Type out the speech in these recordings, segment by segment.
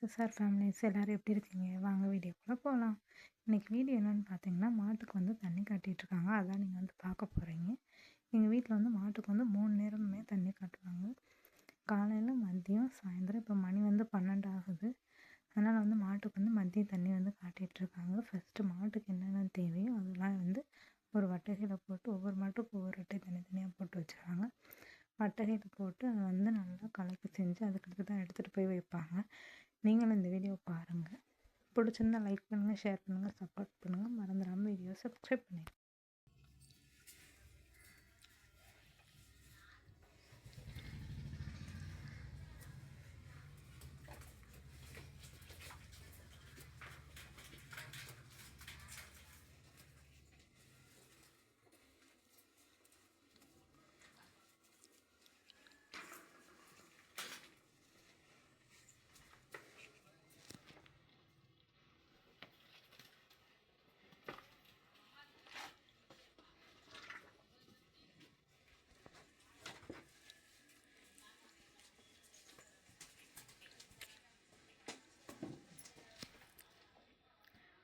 SSR families எல்லோரும் எப்படி இருக்கீங்க? வாங்க வீடியோக்குள்ளே போகலாம். இன்றைக்கி வீடியோ என்னென்னு பார்த்தீங்கன்னா, மாட்டுக்கு வந்து தண்ணி காட்டிகிட்ருக்காங்க. அதான் நீங்கள் வந்து பார்க்க போகிறீங்க. எங்கள் வீட்டில் வந்து மாட்டுக்கு வந்து 3 நேரமுமே தண்ணி காட்டுவாங்க. காலையில், மதியம், சாயந்தரம். இப்போ மணி வந்து 12 ஆகுது. அதனால் வந்து மாட்டுக்கு வந்து மதியம் தண்ணி வந்து காட்டிகிட்ருக்காங்க. ஃபஸ்ட்டு மாட்டுக்கு என்னென்ன தேவையோ அதெல்லாம் வந்து ஒரு வட்டகையில் போட்டு ஒவ்வொரு மாட்டுக்கும் ஒவ்வொரு வட்டை தனித்தனியாக போட்டு வச்சுருவாங்க. வட்டகையில் போட்டு அதை வந்து நல்லா கலக்கி செஞ்சு அதுக்கடுத்து தான் எடுத்துகிட்டு போய் வைப்பாங்க. நீங்களும் இந்த வீடியோ பாருங்கள். பிடிச்சிருந்தா லைக் பண்ணுங்கள், ஷேர் பண்ணுங்கள், சப்போர்ட் பண்ணுங்கள். மறந்துடாமல் வீடியோ சப்ஸ்கிரைப் பண்ணிடுங்க.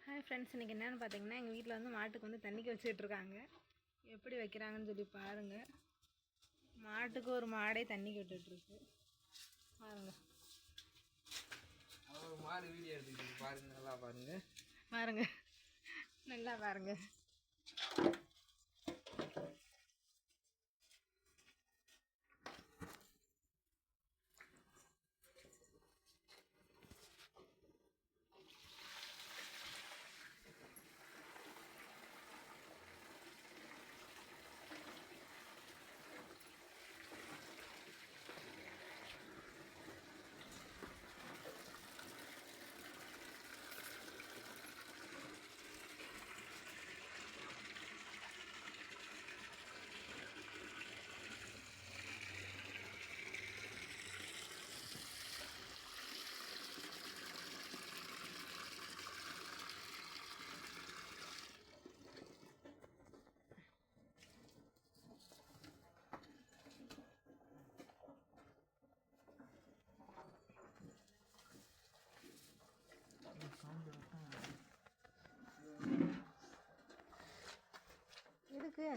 ஹாய் ஃப்ரெண்ட்ஸ், இன்றைக்கி என்னென்னு பார்த்தீங்கன்னா, எங்கள் வீட்டில் வந்து மாட்டுக்கு வந்து தண்ணிக்கு வச்சுட்ருக்காங்க. எப்படி வைக்கிறாங்கன்னு சொல்லி பாருங்கள். மாட்டுக்கு ஒரு மாடே தண்ணிக்கு விட்டுட்ருக்கு பாருங்கள். மாடு வீடியோ எடுத்துக்கிட்டு பாருங்கள், நல்லா பாருங்கள். பாருங்கள், நல்லா பாருங்கள். எதுக்கு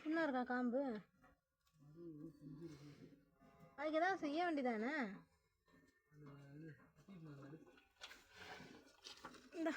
இன்னும் இருக்கா காம்பு? அதுக்கு எதாவது செய்ய வேண்டியதானே? இந்த